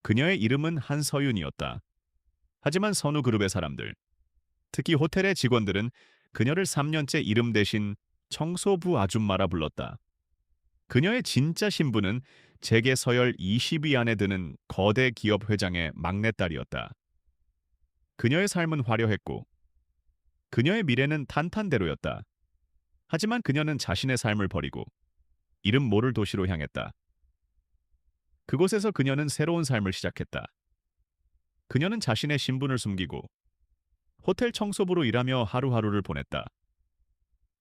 그녀의 이름은 한서윤이었다. 하지만 선우그룹의 사람들, 특히 호텔의 직원들은 그녀를 3년째 이름 대신 청소부 아줌마라 불렀다. 그녀의 진짜 신분은 재계 서열 20위 안에 드는 거대 기업 회장의 막내딸이었다. 그녀의 삶은 화려했고 그녀의 미래는 탄탄대로였다. 하지만 그녀는 자신의 삶을 버리고 이름 모를 도시로 향했다. 그곳에서 그녀는 새로운 삶을 시작했다. 그녀는 자신의 신분을 숨기고 호텔 청소부로 일하며 하루하루를 보냈다.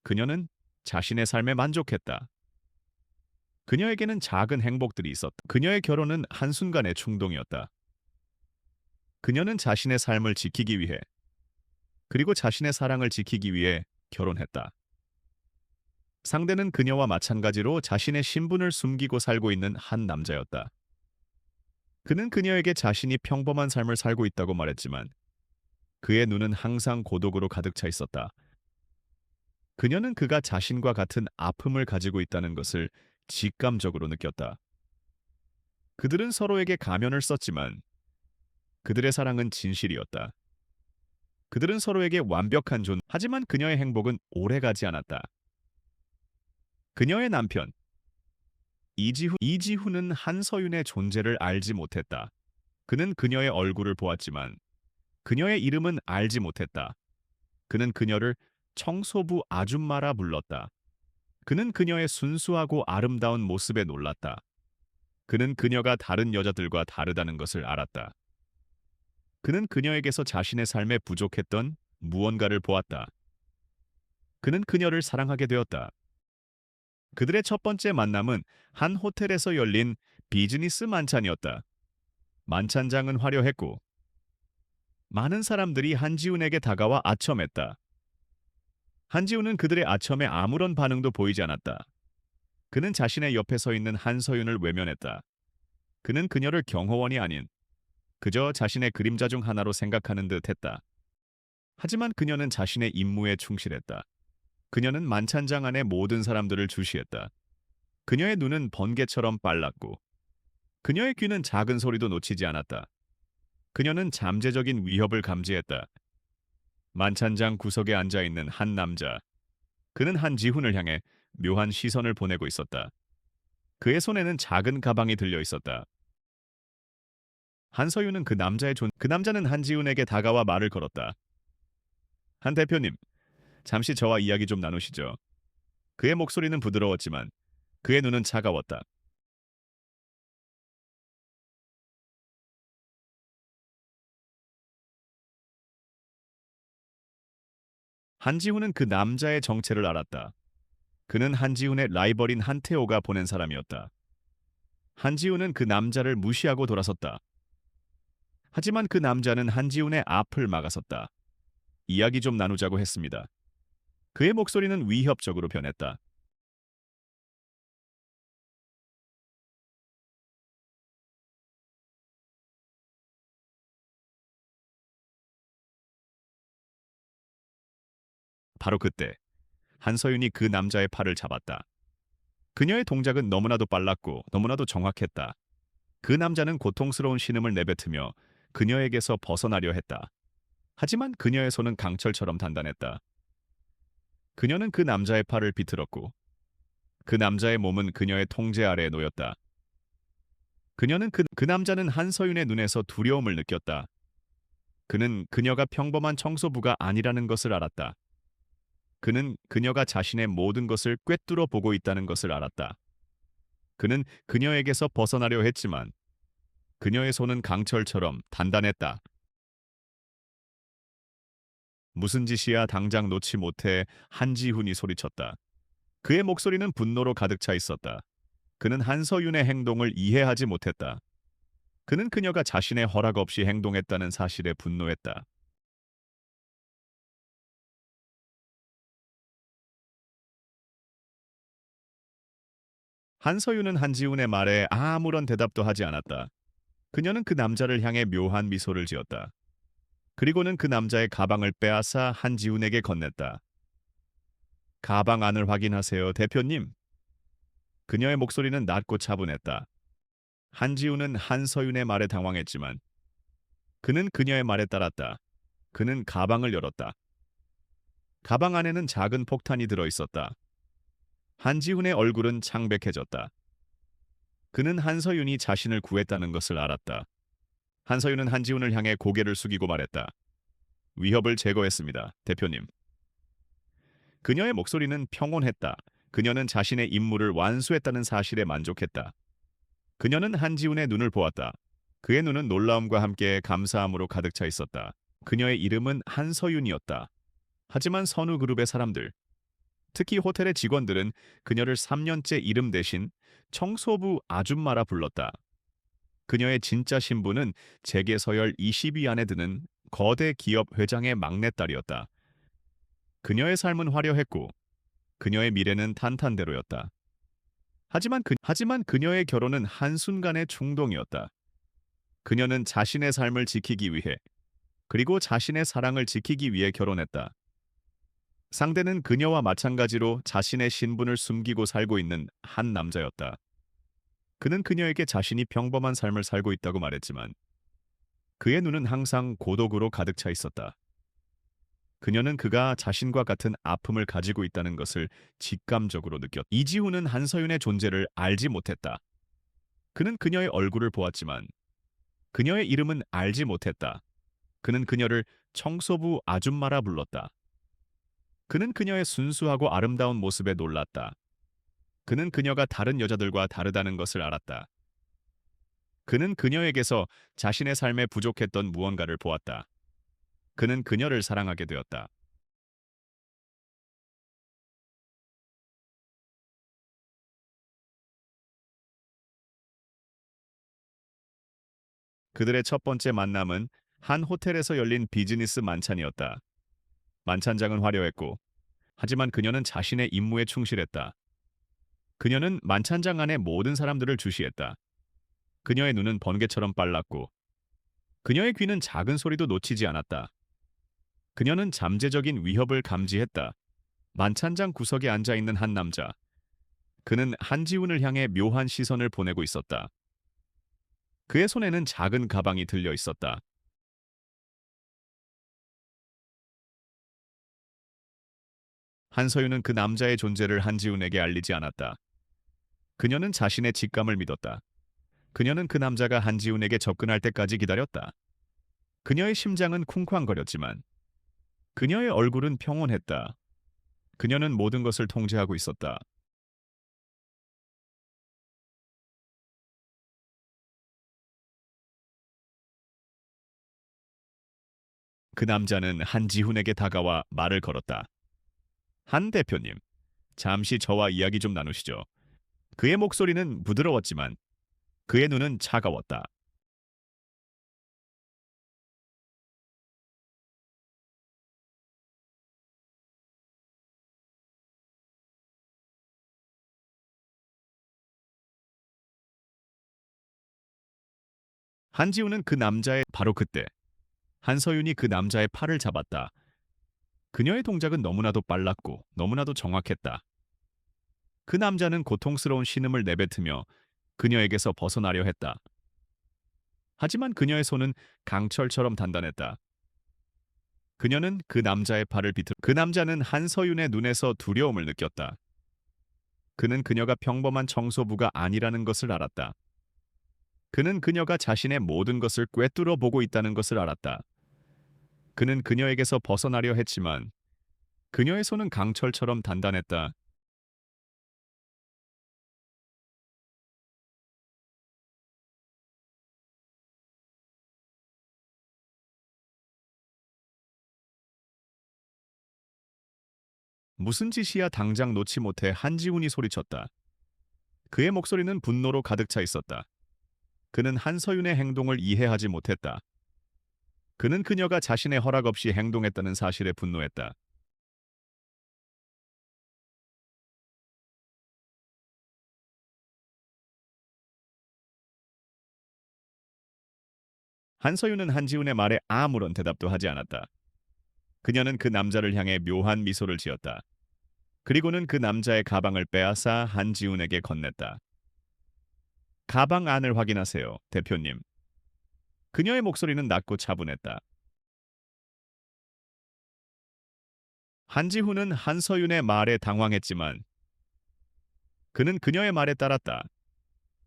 그녀는 자신의 삶에 만족했다. 그녀에게는 작은 행복들이 있었다. 그녀의 결혼은 한순간의 충동이었다. 그녀는 자신의 삶을 지키기 위해, 그리고 자신의 사랑을 지키기 위해 결혼했다. 상대는 그녀와 마찬가지로 자신의 신분을 숨기고 살고 있는 한 남자였다. 그는 그녀에게 자신이 평범한 삶을 살고 있다고 말했지만 그의 눈은 항상 고독으로 가득 차 있었다. 그녀는 그가 자신과 같은 아픔을 가지고 있다는 것을 직감적으로 느꼈다. 그들은 서로에게 가면을 썼지만 그들의 사랑은 진실이었다. 그들은 서로에게 완벽한 하지만 그녀의 행복은 오래가지 않았다. 그녀의 남편 이지훈은 한서윤의 존재를 알지 못했다. 그는 그녀의 얼굴을 보았지만 그녀의 이름은 알지 못했다. 그는 그녀를 청소부 아줌마라 불렀다. 그는 그녀의 순수하고 아름다운 모습에 놀랐다. 그는 그녀가 다른 여자들과 다르다는 것을 알았다. 그는 그녀에게서 자신의 삶에 부족했던 무언가를 보았다. 그는 그녀를 사랑하게 되었다. 그들의 첫 번째 만남은 한 호텔에서 열린 비즈니스 만찬이었다. 만찬장은 화려했고 많은 사람들이 한지훈에게 다가와 아첨했다. 한지훈은 그들의 아첨에 아무런 반응도 보이지 않았다. 그는 자신의 옆에 서 있는 한서윤을 외면했다. 그는 그녀를 경호원이 아닌 그저 자신의 그림자 중 하나로 생각하는 듯 했다. 하지만 그녀는 자신의 임무에 충실했다. 그녀는 만찬장 안의 모든 사람들을 주시했다. 그녀의 눈은 번개처럼 빨랐고 그녀의 귀는 작은 소리도 놓치지 않았다. 그녀는 잠재적인 위협을 감지했다. 만찬장 구석에 앉아있는 한 남자. 그는 한지훈을 향해 묘한 시선을 보내고 있었다. 그의 손에는 작은 가방이 들려 있었다. 한서윤은 그 남자는 한지훈에게 다가와 말을 걸었다. 한 대표님, 잠시 저와 이야기 좀 나누시죠. 그의 목소리는 부드러웠지만 그의 눈은 차가웠다. 한지훈은 그 남자의 정체를 알았다. 그는 한지훈의 라이벌인 한태호가 보낸 사람이었다. 한지훈은 그 남자를 무시하고 돌아섰다. 하지만 그 남자는 한지훈의 앞을 막아섰다. 이야기 좀 나누자고 했습니다. 그의 목소리는 위협적으로 변했다. 바로 그때 한서윤이 그 남자의 팔을 잡았다. 그녀의 동작은 너무나도 빨랐고 너무나도 정확했다. 그 남자는 고통스러운 신음을 내뱉으며 그녀에게서 벗어나려 했다. 하지만 그녀의 손은 강철처럼 단단했다. 그녀는 그 남자의 팔을 비틀었고 그 남자의 몸은 그녀의 통제 아래에 놓였다. 그 남자는 한서윤의 눈에서 두려움을 느꼈다. 그는 그녀가 평범한 청소부가 아니라는 것을 알았다. 그는 그녀가 자신의 모든 것을 꿰뚫어 보고 있다는 것을 알았다. 그는 그녀에게서 벗어나려 했지만 그녀의 손은 강철처럼 단단했다. 무슨 짓이야 당장 놓지 못해 한지훈이 소리쳤다. 그의 목소리는 분노로 가득 차 있었다. 그는 한서윤의 행동을 이해하지 못했다. 그는 그녀가 자신의 허락 없이 행동했다는 사실에 분노했다. 한서윤은 한지훈의 말에 아무런 대답도 하지 않았다. 그녀는 그 남자를 향해 묘한 미소를 지었다. 그리고는 그 남자의 가방을 빼앗아 한지훈에게 건넸다. 가방 안을 확인하세요, 대표님. 그녀의 목소리는 낮고 차분했다. 한지우는 한서윤의 말에 당황했지만 그는 그녀의 말에 따랐다. 그는 가방을 열었다. 가방 안에는 작은 폭탄이 들어 있었다. 한지훈의 얼굴은 창백해졌다. 그는 한서윤이 자신을 구했다는 것을 알았다. 한서윤은 한지훈을 향해 고개를 숙이고 말했다. 위협을 제거했습니다, 대표님. 그녀의 목소리는 평온했다. 그녀는 자신의 임무를 완수했다는 사실에 만족했다. 그녀는 한지훈의 눈을 보았다. 그의 눈은 놀라움과 함께 감사함으로 가득 차 있었다. 그녀의 이름은 한서윤이었다. 하지만 선우그룹의 사람들, 특히 호텔의 직원들은 그녀를 3년째 이름 대신 청소부 아줌마라 불렀다. 그녀의 진짜 신분은 재계서열 20위 안에 드는 거대 기업 회장의 막내딸이었다. 그녀의 삶은 화려했고 그녀의 미래는 탄탄대로였다. 하지만 그녀의 결혼은 한순간의 충동이었다. 그녀는 자신의 삶을 지키기 위해 그리고 자신의 사랑을 지키기 위해 결혼했다. 상대는 그녀와 마찬가지로 자신의 신분을 숨기고 살고 있는 한 남자였다. 그는 그녀에게 자신이 평범한 삶을 살고 있다고 말했지만 그의 눈은 항상 고독으로 가득 차 있었다. 그녀는 그가 자신과 같은 아픔을 가지고 있다는 것을 직감적으로 느꼈다. 이지훈은 한서윤의 존재를 알지 못했다. 그는 그녀의 얼굴을 보았지만 그녀의 이름은 알지 못했다. 그는 그녀를 청소부 아줌마라 불렀다. 그는 그녀의 순수하고 아름다운 모습에 놀랐다. 그는 그녀가 다른 여자들과 다르다는 것을 알았다. 그는 그녀에게서 자신의 삶에 부족했던 무언가를 보았다. 그는 그녀를 사랑하게 되었다. 그들의 첫 번째 만남은 한 호텔에서 열린 비즈니스 만찬이었다. 만찬장은 화려했고, 하지만 그녀는 자신의 임무에 충실했다. 그녀는 만찬장 안의 모든 사람들을 주시했다. 그녀의 눈은 번개처럼 빨랐고, 그녀의 귀는 작은 소리도 놓치지 않았다. 그녀는 잠재적인 위협을 감지했다. 만찬장 구석에 앉아 있는 한 남자. 그는 한지훈을 향해 묘한 시선을 보내고 있었다. 그의 손에는 작은 가방이 들려 있었다. 한서윤은 그 남자의 존재를 한지훈에게 알리지 않았다. 그녀는 자신의 직감을 믿었다. 그녀는 그 남자가 한지훈에게 접근할 때까지 기다렸다. 그녀의 심장은 쿵쾅거렸지만 그녀의 얼굴은 평온했다. 그녀는 모든 것을 통제하고 있었다. 그 남자는 한지훈에게 다가와 말을 걸었다. 한 대표님, 잠시 저와 이야기 좀 나누시죠. 그의 목소리는 부드러웠지만 그의 눈은 차가웠다. 한지훈은 그 남자의 바로 그때 한서윤이 그 남자의 팔을 잡았다. 그녀의 동작은 너무나도 빨랐고 너무나도 정확했다. 그 남자는 고통스러운 신음을 내뱉으며 그녀에게서 벗어나려 했다. 하지만 그녀의 손은 강철처럼 단단했다. 그녀는 그 남자의 팔을 비틀. 그 남자는 한서윤의 눈에서 두려움을 느꼈다. 그는 그녀가 평범한 청소부가 아니라는 것을 알았다. 그는 그녀가 자신의 모든 것을 꿰뚫어 보고 있다는 것을 알았다. 그는 그녀에게서 벗어나려 했지만 그녀의 손은 강철처럼 단단했다. 무슨 짓이야 당장 놓지 못해 한지훈이 소리쳤다. 그의 목소리는 분노로 가득 차 있었다. 그는 한서윤의 행동을 이해하지 못했다. 그는 그녀가 자신의 허락 없이 행동했다는 사실에 분노했다. 한서윤은 한지훈의 말에 아무런 대답도 하지 않았다. 그녀는 그 남자를 향해 묘한 미소를 지었다. 그리고는 그 남자의 가방을 빼앗아 한지훈에게 건넸다. 가방 안을 확인하세요, 대표님. 그녀의 목소리는 낮고 차분했다. 한지훈은 한서윤의 말에 당황했지만 그는 그녀의 말에 따랐다.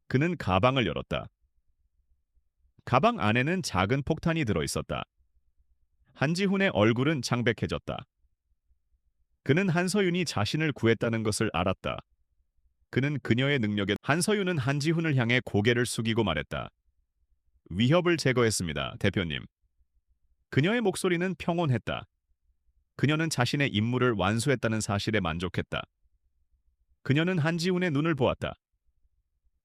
그는 가방을 열었다. 가방 안에는 작은 폭탄이 들어 있었다. 한지훈의 얼굴은 창백해졌다. 그는 한서윤이 자신을 구했다는 것을 알았다. 그는 그녀의 능력에 한서윤은 한지훈을 향해 고개를 숙이고 말했다. 위협을 제거했습니다, 대표님. 그녀의 목소리는 평온했다. 그녀는 자신의 임무를 완수했다는 사실에 만족했다. 그녀는 한지훈의 눈을 보았다.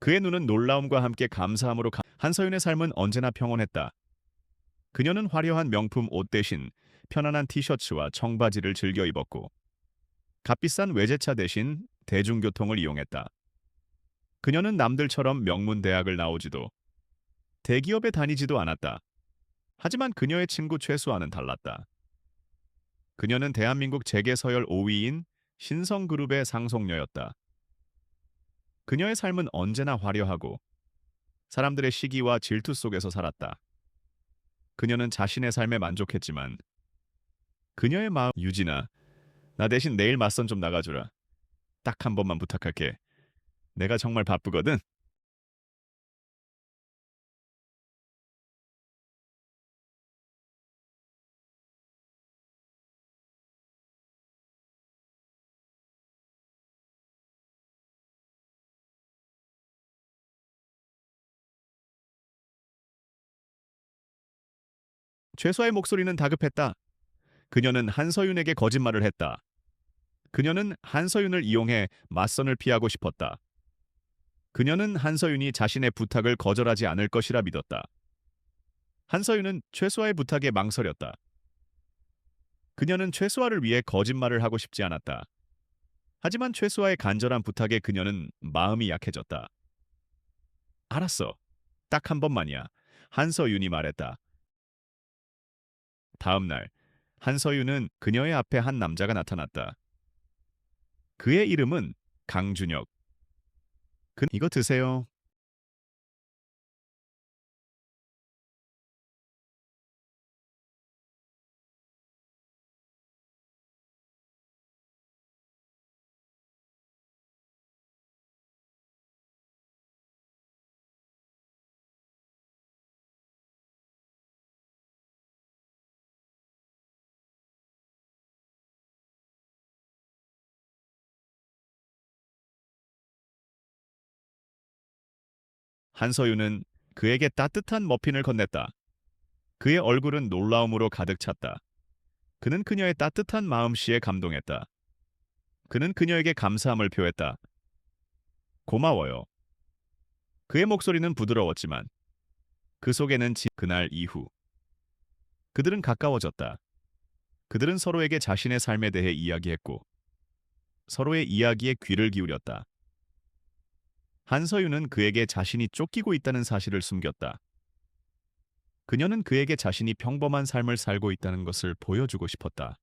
그의 눈은 놀라움과 함께 감사함으로 한서윤의 삶은 언제나 평온했다. 그녀는 화려한 명품 옷 대신 편안한 티셔츠와 청바지를 즐겨 입었고 값비싼 외제차 대신 대중교통을 이용했다. 그녀는 남들처럼 명문 대학을 나오지도 대기업에 다니지도 않았다. 하지만 그녀의 친구 최수아는 달랐다. 그녀는 대한민국 재계 서열 5위인 신성그룹의 상속녀였다. 그녀의 삶은 언제나 화려하고 사람들의 시기와 질투 속에서 살았다. 그녀는 자신의 삶에 만족했지만 그녀의 마음 유진아, 나 대신 내일 맞선 좀 나가주라. 딱 한 번만 부탁할게. 내가 정말 바쁘거든. 최수아의 목소리는 다급했다. 그녀는 한서윤에게 거짓말을 했다. 그녀는 한서윤을 이용해 맞선을 피하고 싶었다. 그녀는 한서윤이 자신의 부탁을 거절하지 않을 것이라 믿었다. 한서윤은 최수아의 부탁에 망설였다. 그녀는 최수아를 위해 거짓말을 하고 싶지 않았다. 하지만 최수아의 간절한 부탁에 그녀는 마음이 약해졌다. 알았어. 딱 한 번만이야. 한서윤이 말했다. 다음 날, 한서윤은 그녀의 앞에 한 남자가 나타났다. 그의 이름은 강준혁. 이거 드세요. 한서윤은 그에게 따뜻한 머핀을 건넸다. 그의 얼굴은 놀라움으로 가득 찼다. 그는 그녀의 따뜻한 마음씨에 감동했다. 그는 그녀에게 감사함을 표했다. 고마워요. 그의 목소리는 부드러웠지만 그 속에는 그날 이후 그들은 가까워졌다. 그들은 서로에게 자신의 삶에 대해 이야기했고 서로의 이야기에 귀를 기울였다. 한서윤은 그에게 자신이 쫓기고 있다는 사실을 숨겼다. 그녀는 그에게 자신이 평범한 삶을 살고 있다는 것을 보여주고 싶었다.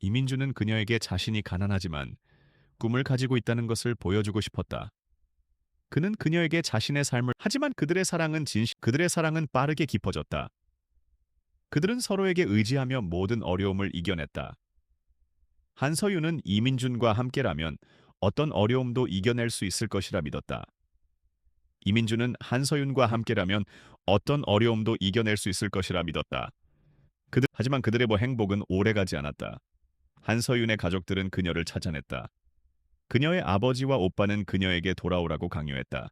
이민주는 그녀에게 자신이 가난하지만 꿈을 가지고 있다는 것을 보여주고 싶었다. 그는 그녀에게 자신의 삶을 하지만 그들의 사랑은 빠르게 깊어졌다. 그들은 서로에게 의지하며 모든 어려움을 이겨냈다. 한서윤은 이민준과 함께라면 어떤 어려움도 이겨낼 수 있을 것이라 믿었다. 이민준은 한서윤과 함께라면 어떤 어려움도 이겨낼 수 있을 것이라 믿었다. 하지만 그들의 행복은 오래가지 않았다. 한서윤의 가족들은 그녀를 찾아냈다. 그녀의 아버지와 오빠는 그녀에게 돌아오라고 강요했다.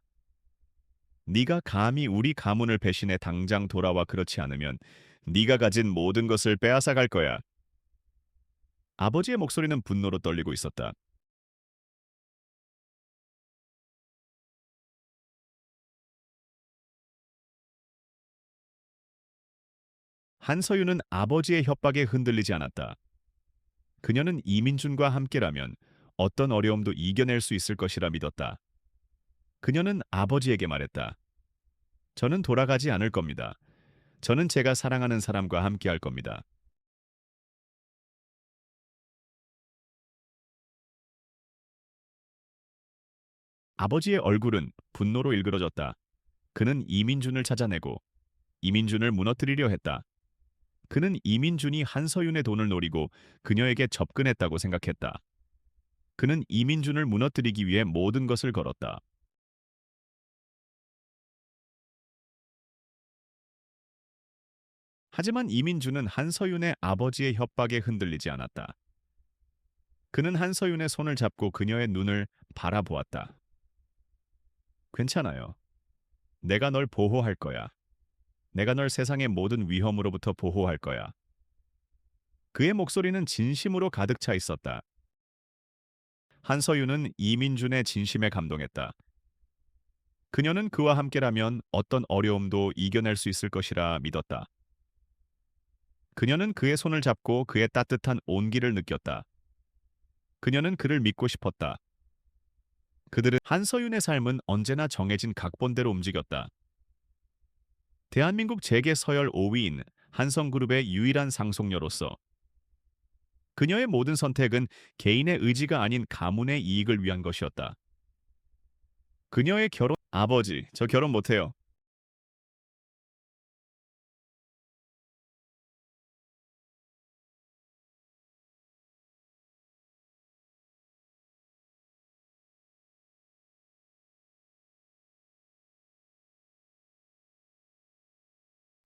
네가 감히 우리 가문을 배신해 당장 돌아와 그렇지 않으면 네가 가진 모든 것을 빼앗아 갈 거야. 아버지의 목소리는 분노로 떨리고 있었다. 한서윤은 아버지의 협박에 흔들리지 않았다. 그녀는 이민준과 함께라면 어떤 어려움도 이겨낼 수 있을 것이라 믿었다. 그녀는 아버지에게 말했다. 저는 돌아가지 않을 겁니다. 저는 제가 사랑하는 사람과 함께할 겁니다. 아버지의 얼굴은 분노로 일그러졌다. 그는 이민준을 찾아내고 이민준을 무너뜨리려 했다. 그는 이민준이 한서윤의 돈을 노리고 그녀에게 접근했다고 생각했다. 그는 이민준을 무너뜨리기 위해 모든 것을 걸었다. 하지만 이민준은 한서윤의 아버지의 협박에 흔들리지 않았다. 그는 한서윤의 손을 잡고 그녀의 눈을 바라보았다. 괜찮아요. 내가 널 보호할 거야. 내가 널 세상의 모든 위험으로부터 보호할 거야. 그의 목소리는 진심으로 가득 차 있었다. 한서윤은 이민준의 진심에 감동했다. 그녀는 그와 함께라면 어떤 어려움도 이겨낼 수 있을 것이라 믿었다. 그녀는 그의 손을 잡고 그의 따뜻한 온기를 느꼈다. 그녀는 그를 믿고 싶었다. 그들은 한서윤의 삶은 언제나 정해진 각본대로 움직였다. 대한민국 재계 서열 5위인 한성그룹의 유일한 상속녀로서 그녀의 모든 선택은 개인의 의지가 아닌 가문의 이익을 위한 것이었다. 그녀의 결혼, 아버지, 저 결혼 못해요.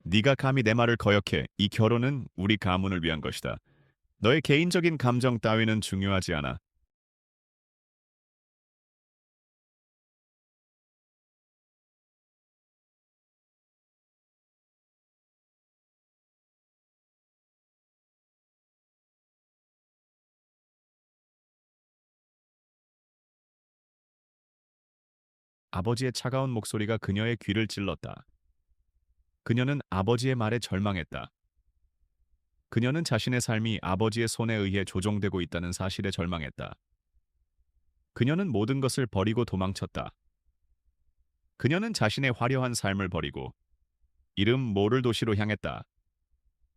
네가 감히 내 말을 거역해. 이 결혼은 우리 가문을 위한 것이다. 너의 개인적인 감정 따위는 중요하지 않아. 아버지의 차가운 목소리가 그녀의 귀를 찔렀다. 그녀는 아버지의 말에 절망했다. 그녀는 자신의 삶이 아버지의 손에 의해 조종되고 있다는 사실에 절망했다. 그녀는 모든 것을 버리고 도망쳤다. 그녀는 자신의 화려한 삶을 버리고 이름 모를 도시로 향했다.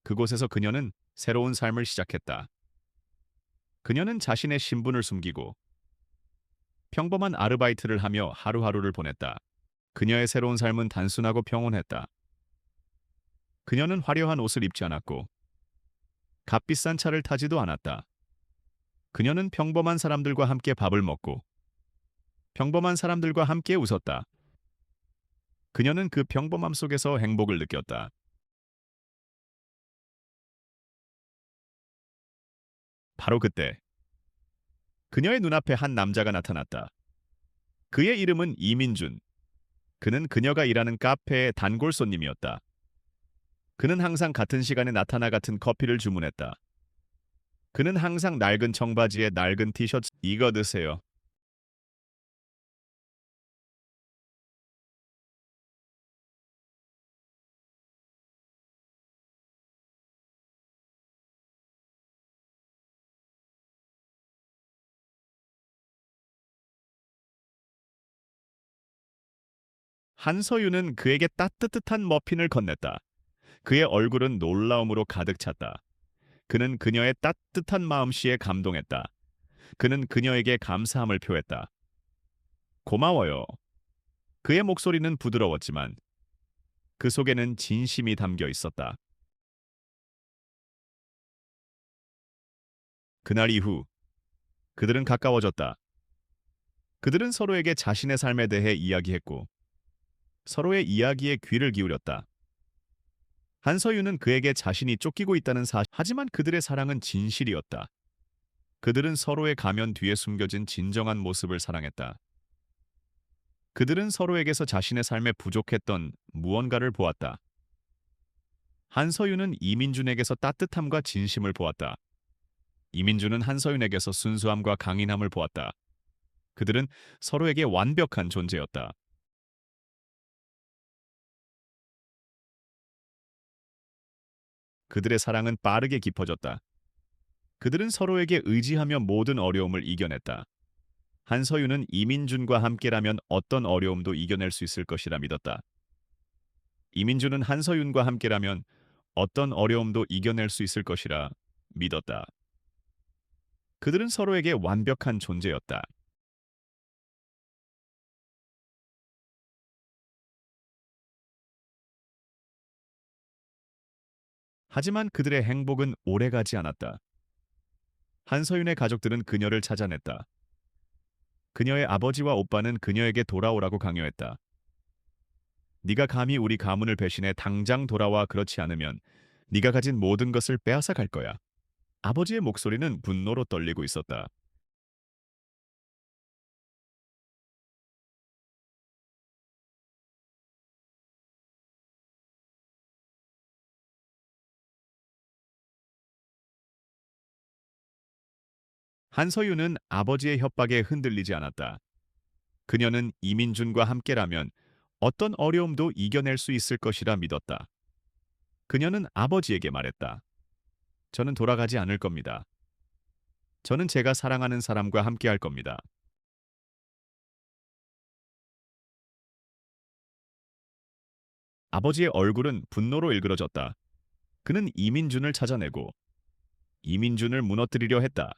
그곳에서 그녀는 새로운 삶을 시작했다. 그녀는 자신의 신분을 숨기고 평범한 아르바이트를 하며 하루하루를 보냈다. 그녀의 새로운 삶은 단순하고 평온했다. 그녀는 화려한 옷을 입지 않았고 값비싼 차를 타지도 않았다. 그녀는 평범한 사람들과 함께 밥을 먹고 평범한 사람들과 함께 웃었다. 그녀는 그 평범함 속에서 행복을 느꼈다. 바로 그때 그녀의 눈앞에 한 남자가 나타났다. 그의 이름은 이민준. 그는 그녀가 일하는 카페의 단골 손님이었다. 그는 항상 같은 시간에 나타나 같은 커피를 주문했다. 그는 항상 낡은 청바지에 낡은 티셔츠 이거 드세요. 한서윤은 그에게 따뜻한 머핀을 건넸다. 그의 얼굴은 놀라움으로 가득 찼다. 그는 그녀의 따뜻한 마음씨에 감동했다. 그는 그녀에게 감사함을 표했다. 고마워요. 그의 목소리는 부드러웠지만 그 속에는 진심이 담겨 있었다. 그날 이후 그들은 가까워졌다. 그들은 서로에게 자신의 삶에 대해 이야기했고 서로의 이야기에 귀를 기울였다. 한서윤은 그에게 자신이 쫓기고 있다는 사실, 하지만 그들의 사랑은 진실이었다. 그들은 서로의 가면 뒤에 숨겨진 진정한 모습을 사랑했다. 그들은 서로에게서 자신의 삶에 부족했던 무언가를 보았다. 한서윤은 이민준에게서 따뜻함과 진심을 보았다. 이민준은 한서윤에게서 순수함과 강인함을 보았다. 그들은 서로에게 완벽한 존재였다. 그들의 사랑은 빠르게 깊어졌다. 그들은 서로에게 의지하며 모든 어려움을 이겨냈다. 한서윤은 이민준과 함께라면 어떤 어려움도 이겨낼 수 있을 것이라 믿었다. 이민준은 한서윤과 함께라면 어떤 어려움도 이겨낼 수 있을 것이라 믿었다. 그들은 서로에게 완벽한 존재였다. 하지만 그들의 행복은 오래가지 않았다. 한서윤의 가족들은 그녀를 찾아냈다. 그녀의 아버지와 오빠는 그녀에게 돌아오라고 강요했다. 네가 감히 우리 가문을 배신해 당장 돌아와. 그렇지 않으면 네가 가진 모든 것을 빼앗아 갈 거야. 아버지의 목소리는 분노로 떨리고 있었다. 한서윤은 아버지의 협박에 흔들리지 않았다. 그녀는 이민준과 함께라면 어떤 어려움도 이겨낼 수 있을 것이라 믿었다. 그녀는 아버지에게 말했다. 저는 돌아가지 않을 겁니다. 저는 제가 사랑하는 사람과 함께할 겁니다. 아버지의 얼굴은 분노로 일그러졌다. 그는 이민준을 찾아내고 이민준을 무너뜨리려 했다.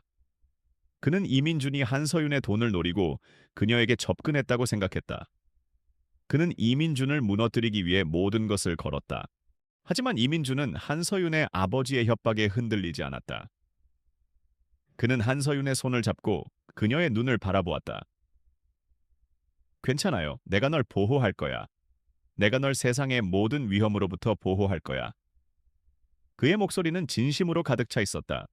그는 이민준이 한서윤의 돈을 노리고 그녀에게 접근했다고 생각했다. 그는 이민준을 무너뜨리기 위해 모든 것을 걸었다. 하지만 이민준은 한서윤의 아버지의 협박에 흔들리지 않았다. 그는 한서윤의 손을 잡고 그녀의 눈을 바라보았다. 괜찮아요. 내가 널 보호할 거야. 내가 널 세상의 모든 위험으로부터 보호할 거야. 그의 목소리는 진심으로 가득 차 있었다.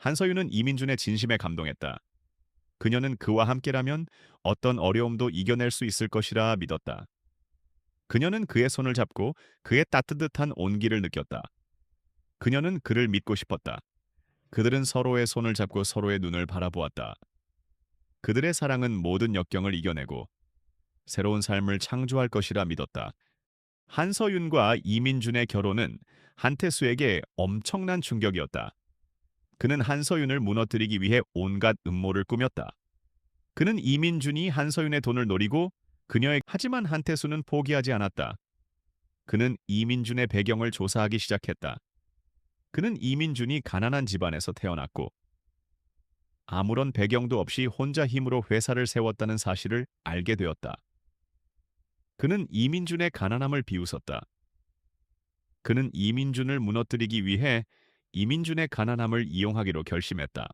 한서윤은 이민준의 진심에 감동했다. 그녀는 그와 함께라면 어떤 어려움도 이겨낼 수 있을 것이라 믿었다. 그녀는 그의 손을 잡고 그의 따뜻한 온기를 느꼈다. 그녀는 그를 믿고 싶었다. 그들은 서로의 손을 잡고 서로의 눈을 바라보았다. 그들의 사랑은 모든 역경을 이겨내고 새로운 삶을 창조할 것이라 믿었다. 한서윤과 이민준의 결혼은 한태수에게 엄청난 충격이었다. 그는 한서윤을 무너뜨리기 위해 온갖 음모를 꾸몄다. 그는 이민준이 한서윤의 돈을 노리고 하지만 한태수는 포기하지 않았다. 그는 이민준의 배경을 조사하기 시작했다. 그는 이민준이 가난한 집안에서 태어났고 아무런 배경도 없이 혼자 힘으로 회사를 세웠다는 사실을 알게 되었다. 그는 이민준의 가난함을 비웃었다. 그는 이민준을 무너뜨리기 위해 이민준의 가난함을 이용하기로 결심했다.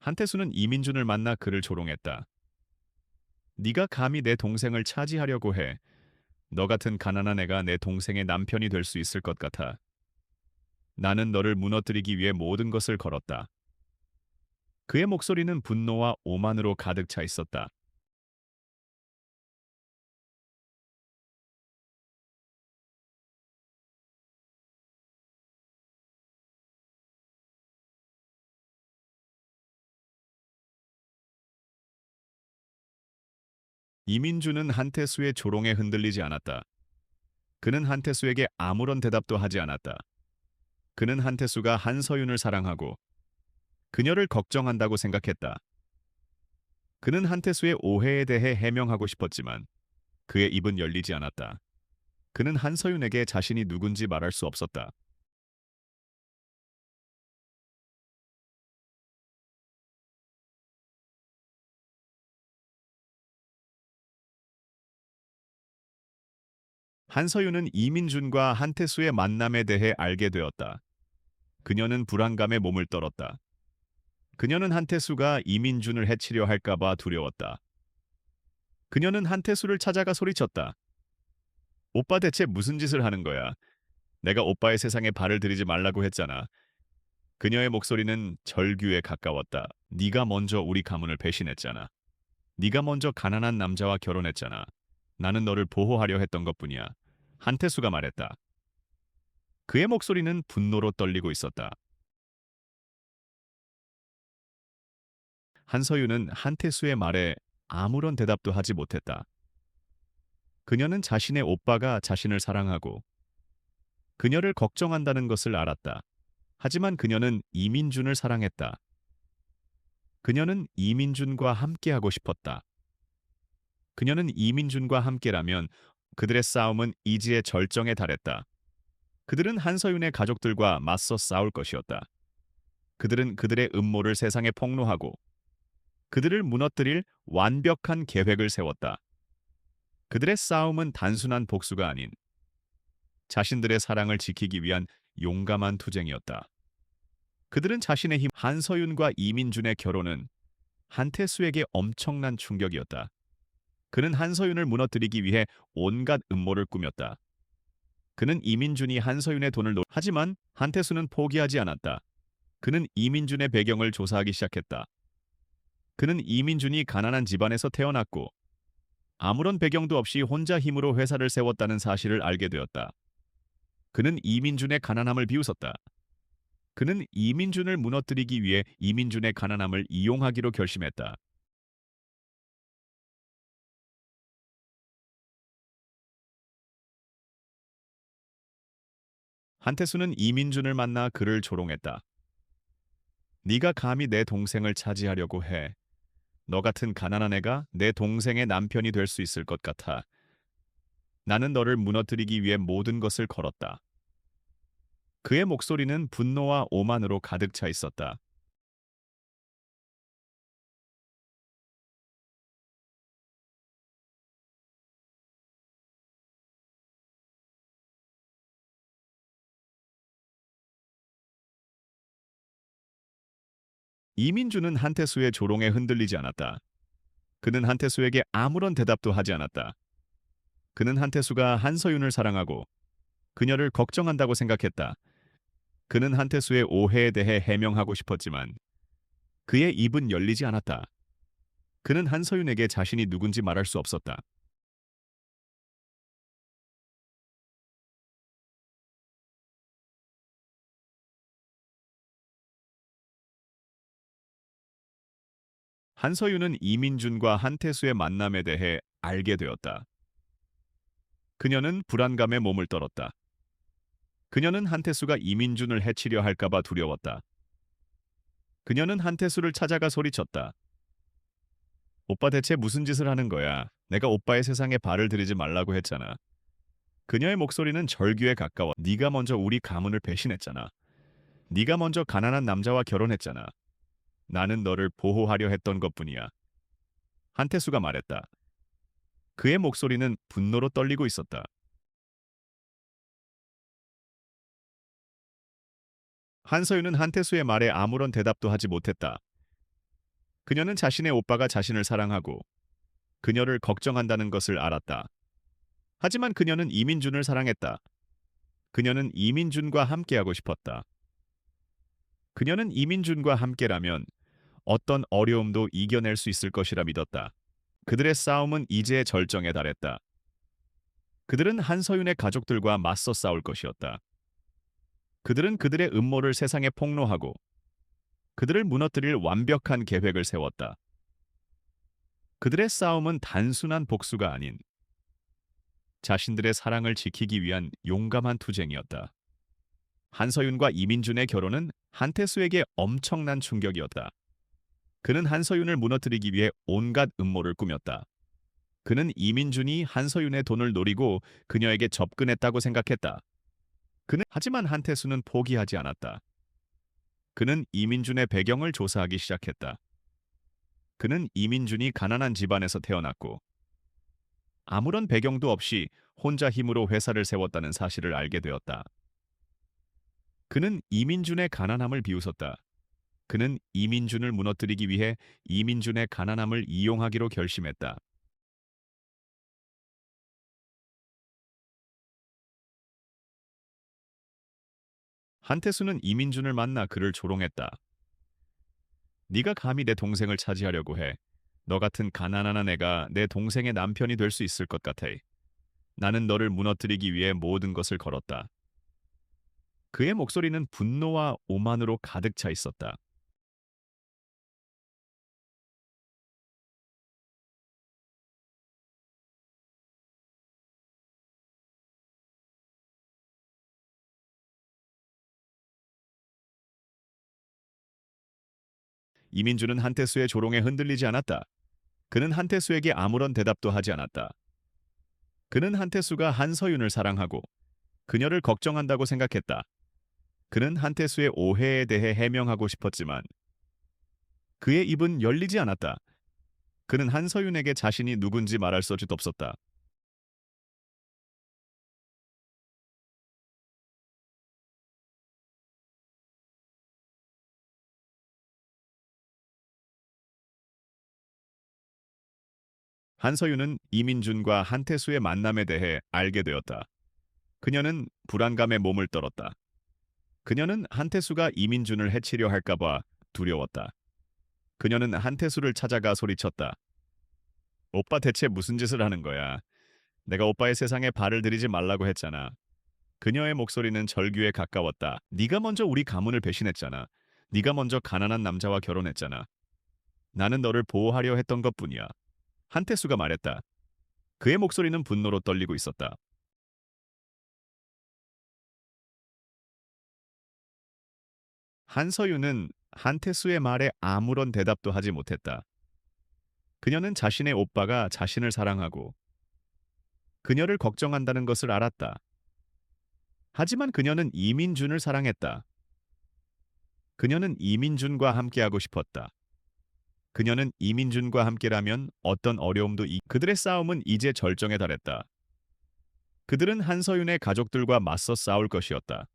한태수는 이민준을 만나 그를 조롱했다. 네가 감히 내 동생을 차지하려고 해. 너 같은 가난한 애가 내 동생의 남편이 될 수 있을 것 같아. 나는 너를 무너뜨리기 위해 모든 것을 걸었다. 그의 목소리는 분노와 오만으로 가득 차 있었다. 이민준은 한태수의 조롱에 흔들리지 않았다. 그는 한태수에게 아무런 대답도 하지 않았다. 그는 한태수가 한서윤을 사랑하고 그녀를 걱정한다고 생각했다. 그는 한태수의 오해에 대해 해명하고 싶었지만 그의 입은 열리지 않았다. 그는 한서윤에게 자신이 누군지 말할 수 없었다. 한서윤은 이민준과 한태수의 만남에 대해 알게 되었다. 그녀는 불안감에 몸을 떨었다. 그녀는 한태수가 이민준을 해치려 할까봐 두려웠다. 그녀는 한태수를 찾아가 소리쳤다. 오빠 대체 무슨 짓을 하는 거야? 내가 오빠의 세상에 발을 들이지 말라고 했잖아. 그녀의 목소리는 절규에 가까웠다. 네가 먼저 우리 가문을 배신했잖아. 네가 먼저 가난한 남자와 결혼했잖아. 나는 너를 보호하려 했던 것뿐이야. 한태수가 말했다. 그의 목소리는 분노로 떨리고 있었다. 한서윤은 한태수의 말에 아무런 대답도 하지 못했다. 그녀는 자신의 오빠가 자신을 사랑하고 그녀를 걱정한다는 것을 알았다. 하지만 그녀는 이민준을 사랑했다. 그녀는 이민준과 함께하고 싶었다. 그녀는 이민준과 함께라면 그들의 싸움은 이지의 절정에 달했다. 그들은 한서윤의 가족들과 맞서 싸울 것이었다. 그들은 그들의 음모를 세상에 폭로하고 그들을 무너뜨릴 완벽한 계획을 세웠다. 그들의 싸움은 단순한 복수가 아닌 자신들의 사랑을 지키기 위한 용감한 투쟁이었다. 그들은 자신의 힘 한서윤과 이민준의 결혼은 한태수에게 엄청난 충격이었다. 그는 한서윤을 무너뜨리기 위해 온갖 음모를 꾸몄다. 그는 이민준이 한서윤의 돈을 하지만 한태수는 포기하지 않았다. 그는 이민준의 배경을 조사하기 시작했다. 그는 이민준이 가난한 집안에서 태어났고 아무런 배경도 없이 혼자 힘으로 회사를 세웠다는 사실을 알게 되었다. 그는 이민준의 가난함을 비웃었다. 그는 이민준을 무너뜨리기 위해 이민준의 가난함을 이용하기로 결심했다. 한태수는 이민준을 만나 그를 조롱했다. 네가 감히 내 동생을 차지하려고 해. 너 같은 가난한 애가 내 동생의 남편이 될 수 있을 것 같아. 나는 너를 무너뜨리기 위해 모든 것을 걸었다. 그의 목소리는 분노와 오만으로 가득 차 있었다. 이민준은 한태수의 조롱에 흔들리지 않았다. 그는 한태수에게 아무런 대답도 하지 않았다. 그는 한태수가 한서윤을 사랑하고 그녀를 걱정한다고 생각했다. 그는 한태수의 오해에 대해 해명하고 싶었지만 그의 입은 열리지 않았다. 그는 한서윤에게 자신이 누군지 말할 수 없었다. 한서윤은 이민준과 한태수의 만남에 대해 알게 되었다. 그녀는 불안감에 몸을 떨었다. 그녀는 한태수가 이민준을 해치려 할까봐 두려웠다. 그녀는 한태수를 찾아가 소리쳤다. 오빠 대체 무슨 짓을 하는 거야? 내가 오빠의 세상에 발을 들이지 말라고 했잖아. 그녀의 목소리는 절규에 가까워. 네가 먼저 우리 가문을 배신했잖아. 네가 먼저 가난한 남자와 결혼했잖아. 나는 너를 보호하려 했던 것뿐이야. 한태수가 말했다. 그의 목소리는 분노로 떨리고 있었다. 한서윤은 한태수의 말에 아무런 대답도 하지 못했다. 그녀는 자신의 오빠가 자신을 사랑하고 그녀를 걱정한다는 것을 알았다. 하지만 그녀는 이민준을 사랑했다. 그녀는 이민준과 함께하고 싶었다. 그녀는 이민준과 함께라면 어떤 어려움도 이겨낼 수 있을 것이라 믿었다. 그들의 싸움은 이제 절정에 달했다. 그들은 한서윤의 가족들과 맞서 싸울 것이었다. 그들은 그들의 음모를 세상에 폭로하고 그들을 무너뜨릴 완벽한 계획을 세웠다. 그들의 싸움은 단순한 복수가 아닌 자신들의 사랑을 지키기 위한 용감한 투쟁이었다. 한서윤과 이민준의 결혼은 한태수에게 엄청난 충격이었다. 그는 한서윤을 무너뜨리기 위해 온갖 음모를 꾸몄다. 그는 이민준이 한서윤의 돈을 노리고 그녀에게 접근했다고 생각했다. 하지만 한태수는 포기하지 않았다. 그는 이민준의 배경을 조사하기 시작했다. 그는 이민준이 가난한 집안에서 태어났고 아무런 배경도 없이 혼자 힘으로 회사를 세웠다는 사실을 알게 되었다. 그는 이민준의 가난함을 비웃었다. 그는 이민준을 무너뜨리기 위해 이민준의 가난함을 이용하기로 결심했다. 한태수는 이민준을 만나 그를 조롱했다. 네가 감히 내 동생을 차지하려고 해. 너 같은 가난한 애가 내 동생의 남편이 될 수 있을 것 같아. 나는 너를 무너뜨리기 위해 모든 것을 걸었다. 그의 목소리는 분노와 오만으로 가득 차 있었다. 이민준은 한태수의 조롱에 흔들리지 않았다. 그는 한태수에게 아무런 대답도 하지 않았다. 그는 한태수가 한서윤을 사랑하고 그녀를 걱정한다고 생각했다. 그는 한태수의 오해에 대해 해명하고 싶었지만 그의 입은 열리지 않았다. 그는 한서윤에게 자신이 누군지 말할 수도 없었다. 한서윤은 이민준과 한태수의 만남에 대해 알게 되었다. 그녀는 불안감에 몸을 떨었다. 그녀는 한태수가 이민준을 해치려 할까봐 두려웠다. 그녀는 한태수를 찾아가 소리쳤다. 오빠 대체 무슨 짓을 하는 거야? 내가 오빠의 세상에 발을 들이지 말라고 했잖아. 그녀의 목소리는 절규에 가까웠다. 네가 먼저 우리 가문을 배신했잖아. 네가 먼저 가난한 남자와 결혼했잖아. 나는 너를 보호하려 했던 것뿐이야. 한태수가 말했다. 그의 목소리는 분노로 떨리고 있었다. 한서윤은 한태수의 말에 아무런 대답도 하지 못했다. 그녀는 자신의 오빠가 자신을 사랑하고 그녀를 걱정한다는 것을 알았다. 하지만 그녀는 이민준을 사랑했다. 그녀는 이민준과 함께하고 싶었다. 그녀는 이민준과 함께라면 어떤 어려움도 그들의 싸움은 이제 절정에 달했다. 그들은 한서윤의 가족들과 맞서 싸울 것이었다.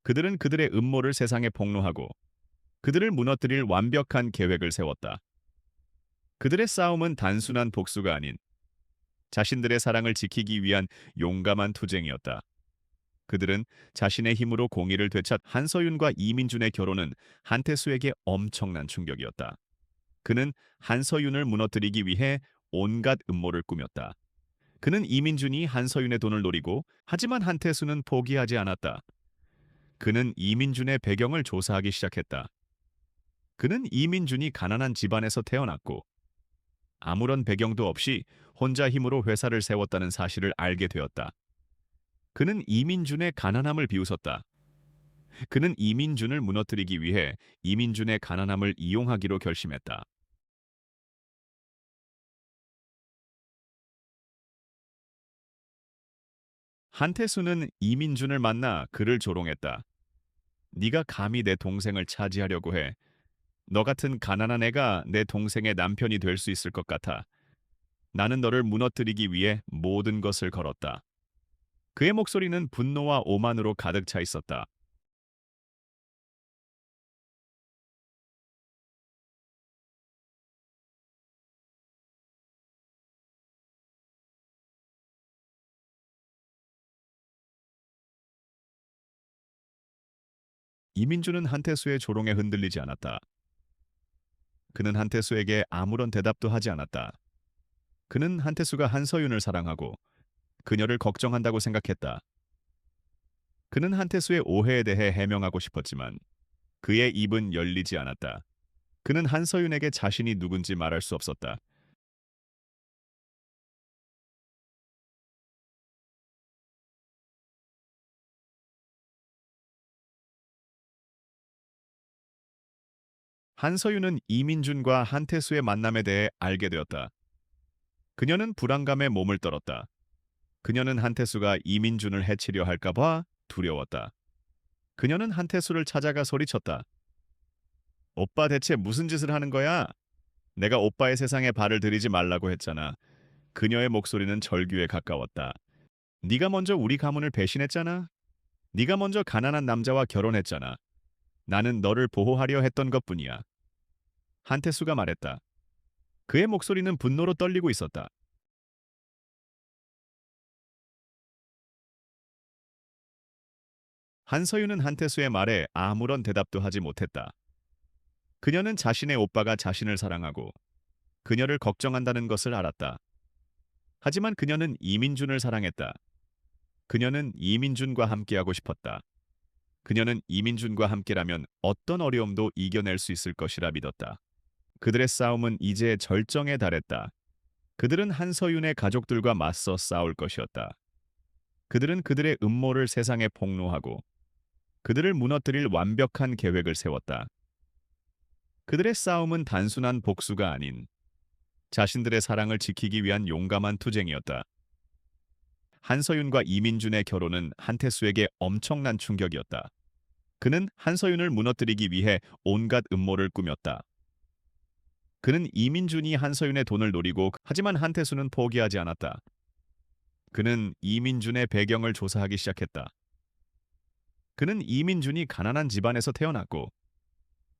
그들은 그들의 음모를 세상에 폭로하고 그들을 무너뜨릴 완벽한 계획을 세웠다. 그들의 싸움은 단순한 복수가 아닌 자신들의 사랑을 지키기 위한 용감한 투쟁이었다. 그들은 자신의 힘으로 공의를 되찾 한서윤과 이민준의 결혼은 한태수에게 엄청난 충격이었다. 그는 한서윤을 무너뜨리기 위해 온갖 음모를 꾸몄다. 그는 이민준이 한서윤의 돈을 노리고 하지만 한태수는 포기하지 않았다. 그는 이민준의 배경을 조사하기 시작했다. 그는 이민준이 가난한 집안에서 태어났고 아무런 배경도 없이 혼자 힘으로 회사를 세웠다는 사실을 알게 되었다. 그는 이민준의 가난함을 비웃었다. 그는 이민준을 무너뜨리기 위해 이민준의 가난함을 이용하기로 결심했다. 한태수는 이민준을 만나 그를 조롱했다. 네가 감히 내 동생을 차지하려고 해. 너 같은 가난한 애가 내 동생의 남편이 될 수 있을 것 같아. 나는 너를 무너뜨리기 위해 모든 것을 걸었다. 그의 목소리는 분노와 오만으로 가득 차 있었다. 이민준은 한태수의 조롱에 흔들리지 않았다. 그는 한태수에게 아무런 대답도 하지 않았다. 그는 한태수가 한서윤을 사랑하고 그녀를 걱정한다고 생각했다. 그는 한태수의 오해에 대해 해명하고 싶었지만 그의 입은 열리지 않았다. 그는 한서윤에게 자신이 누군지 말할 수 없었다. 한서윤은 이민준과 한태수의 만남에 대해 알게 되었다. 그녀는 불안감에 몸을 떨었다. 그녀는 한태수가 이민준을 해치려 할까봐 두려웠다. 그녀는 한태수를 찾아가 소리쳤다. 오빠 대체 무슨 짓을 하는 거야? 내가 오빠의 세상에 발을 들이지 말라고 했잖아. 그녀의 목소리는 절규에 가까웠다. 네가 먼저 우리 가문을 배신했잖아. 네가 먼저 가난한 남자와 결혼했잖아. 나는 너를 보호하려 했던 것뿐이야. 한태수가 말했다. 그의 목소리는 분노로 떨리고 있었다. 한서윤은 한태수의 말에 아무런 대답도 하지 못했다. 그녀는 자신의 오빠가 자신을 사랑하고 그녀를 걱정한다는 것을 알았다. 하지만 그녀는 이민준을 사랑했다. 그녀는 이민준과 함께하고 싶었다. 그녀는 이민준과 함께라면 어떤 어려움도 이겨낼 수 있을 것이라 믿었다. 그들의 싸움은 이제 절정에 달했다. 그들은 한서윤의 가족들과 맞서 싸울 것이었다. 그들은 그들의 음모를 세상에 폭로하고 그들을 무너뜨릴 완벽한 계획을 세웠다. 그들의 싸움은 단순한 복수가 아닌 자신들의 사랑을 지키기 위한 용감한 투쟁이었다. 한서윤과 이민준의 결혼은 한태수에게 엄청난 충격이었다. 그는 한서윤을 무너뜨리기 위해 온갖 음모를 꾸몄다. 그는 이민준이 한서윤의 돈을 노리고 하지만 한태수는 포기하지 않았다. 그는 이민준의 배경을 조사하기 시작했다. 그는 이민준이 가난한 집안에서 태어났고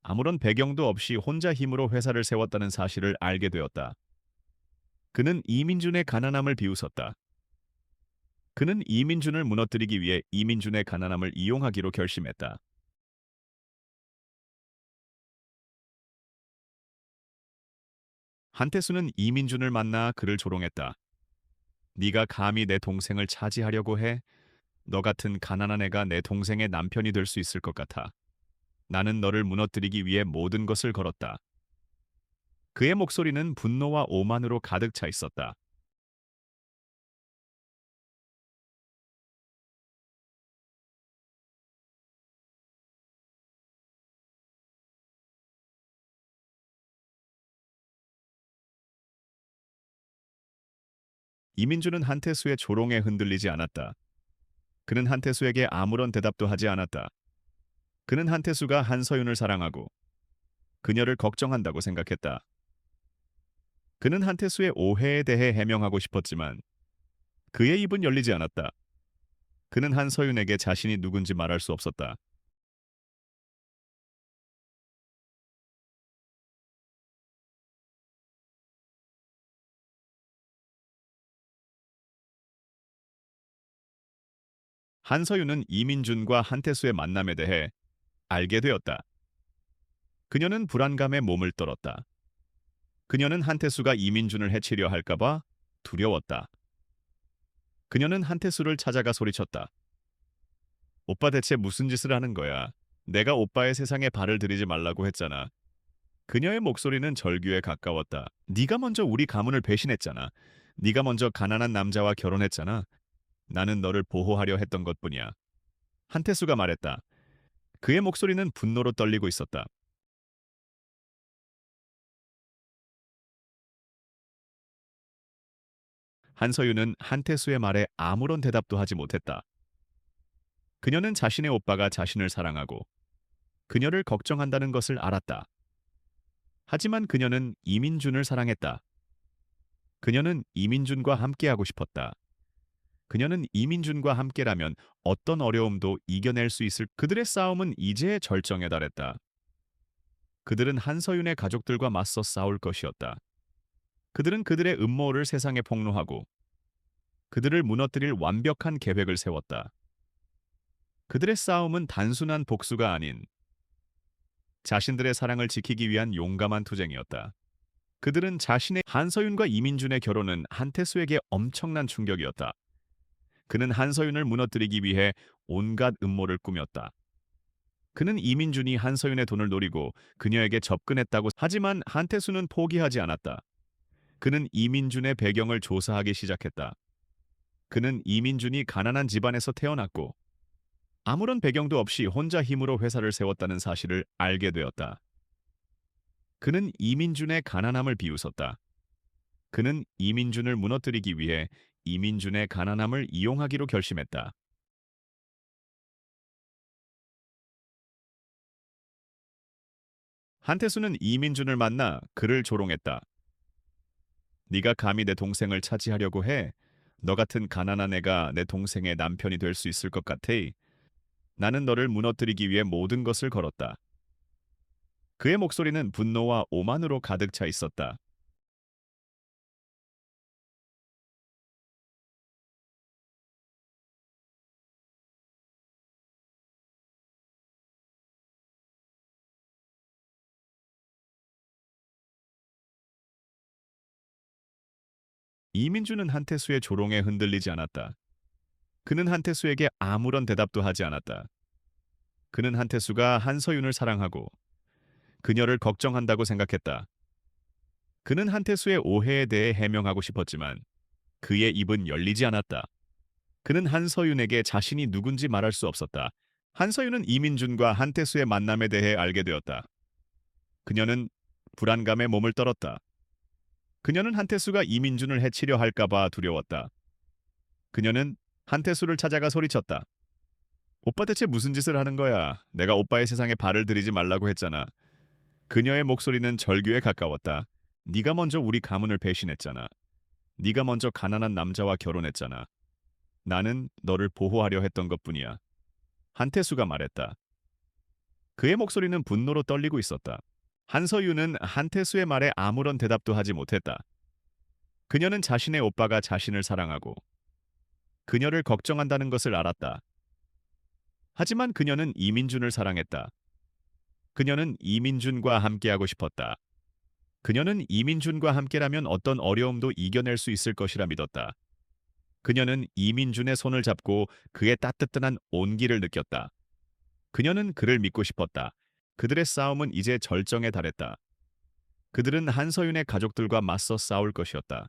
아무런 배경도 없이 혼자 힘으로 회사를 세웠다는 사실을 알게 되었다. 그는 이민준의 가난함을 비웃었다. 그는 이민준을 무너뜨리기 위해 이민준의 가난함을 이용하기로 결심했다. 한태수는 이민준을 만나 그를 조롱했다. 네가 감히 내 동생을 차지하려고 해? 너 같은 가난한 애가 내 동생의 남편이 될 수 있을 것 같아. 나는 너를 무너뜨리기 위해 모든 것을 걸었다. 그의 목소리는 분노와 오만으로 가득 차 있었다. 이민준은 한태수의 조롱에 흔들리지 않았다. 그는 한태수에게 아무런 대답도 하지 않았다. 그는 한태수가 한서윤을 사랑하고 그녀를 걱정한다고 생각했다. 그는 한태수의 오해에 대해 해명하고 싶었지만 그의 입은 열리지 않았다. 그는 한서윤에게 자신이 누군지 말할 수 없었다. 한서윤은 이민준과 한태수의 만남에 대해 알게 되었다. 그녀는 불안감에 몸을 떨었다. 그녀는 한태수가 이민준을 해치려 할까봐 두려웠다. 그녀는 한태수를 찾아가 소리쳤다. 오빠 대체 무슨 짓을 하는 거야? 내가 오빠의 세상에 발을 들이지 말라고 했잖아. 그녀의 목소리는 절규에 가까웠다. 네가 먼저 우리 가문을 배신했잖아. 네가 먼저 가난한 남자와 결혼했잖아. 나는 너를 보호하려 했던 것뿐이야. 한태수가 말했다. 그의 목소리는 분노로 떨리고 있었다. 한서윤은 한태수의 말에 아무런 대답도 하지 못했다. 그녀는 자신의 오빠가 자신을 사랑하고 그녀를 걱정한다는 것을 알았다. 하지만 그녀는 이민준을 사랑했다. 그녀는 이민준과 함께하고 싶었다. 그녀는 이민준과 함께라면 어떤 어려움도 이겨낼 수 있을 그들의 싸움은 이제 절정에 달했다. 그들은 한서윤의 가족들과 맞서 싸울 것이었다. 그들은 그들의 음모를 세상에 폭로하고 그들을 무너뜨릴 완벽한 계획을 세웠다. 그들의 싸움은 단순한 복수가 아닌 자신들의 사랑을 지키기 위한 용감한 투쟁이었다. 그들은 자신의 한서윤과 이민준의 결혼은 한태수에게 엄청난 충격이었다. 그는 한서윤을 무너뜨리기 위해 온갖 음모를 꾸몄다. 그는 이민준이 한서윤의 돈을 노리고 그녀에게 접근했다고 하지만 한태수는 포기하지 않았다. 그는 이민준의 배경을 조사하기 시작했다. 그는 이민준이 가난한 집안에서 태어났고 아무런 배경도 없이 혼자 힘으로 회사를 세웠다는 사실을 알게 되었다. 그는 이민준의 가난함을 비웃었다. 그는 이민준을 무너뜨리기 위해 이민준의 가난함을 이용하기로 결심했다. 한태수는 이민준을 만나 그를 조롱했다. 네가 감히 내 동생을 차지하려고 해? 너 같은 가난한 애가 내 동생의 남편이 될 수 있을 것 같아? 나는 너를 무너뜨리기 위해 모든 것을 걸었다. 그의 목소리는 분노와 오만으로 가득 차 있었다. 이민준은 한태수의 조롱에 흔들리지 않았다. 그는 한태수에게 아무런 대답도 하지 않았다. 그는 한태수가 한서윤을 사랑하고 그녀를 걱정한다고 생각했다. 그는 한태수의 오해에 대해 해명하고 싶었지만 그의 입은 열리지 않았다. 그는 한서윤에게 자신이 누군지 말할 수 없었다. 한서윤은 이민준과 한태수의 만남에 대해 알게 되었다. 그녀는 불안감에 몸을 떨었다. 그녀는 한태수가 이민준을 해치려 할까봐 두려웠다. 그녀는 한태수를 찾아가 소리쳤다. 오빠 대체 무슨 짓을 하는 거야? 내가 오빠의 세상에 발을 들이지 말라고 했잖아. 그녀의 목소리는 절규에 가까웠다. 네가 먼저 우리 가문을 배신했잖아. 네가 먼저 가난한 남자와 결혼했잖아. 나는 너를 보호하려 했던 것뿐이야. 한태수가 말했다. 그의 목소리는 분노로 떨리고 있었다. 한서유는 한태수의 말에 아무런 대답도 하지 못했다. 그녀는 자신의 오빠가 자신을 사랑하고 그녀를 걱정한다는 것을 알았다. 하지만 그녀는 이민준을 사랑했다. 그녀는 이민준과 함께하고 싶었다. 그녀는 이민준과 함께라면 어떤 어려움도 이겨낼 수 있을 것이라 믿었다. 그녀는 이민준의 손을 잡고 그의 따뜻한 온기를 느꼈다. 그녀는 그를 믿고 싶었다. 그들의 싸움은 이제 절정에 달했다. 그들은 한서윤의 가족들과 맞서 싸울 것이었다.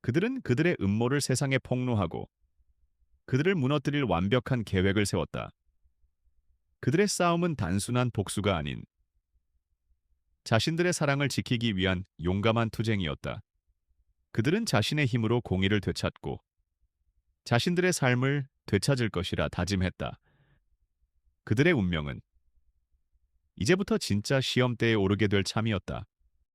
그들은 그들의 음모를 세상에 폭로하고 그들을 무너뜨릴 완벽한 계획을 세웠다. 그들의 싸움은 단순한 복수가 아닌 자신들의 사랑을 지키기 위한 용감한 투쟁이었다. 그들은 자신의 힘으로 공의를 되찾고 자신들의 삶을 되찾을 것이라 다짐했다. 그들의 운명은 이제부터 진짜 시험대에 오르게 될 참이었다.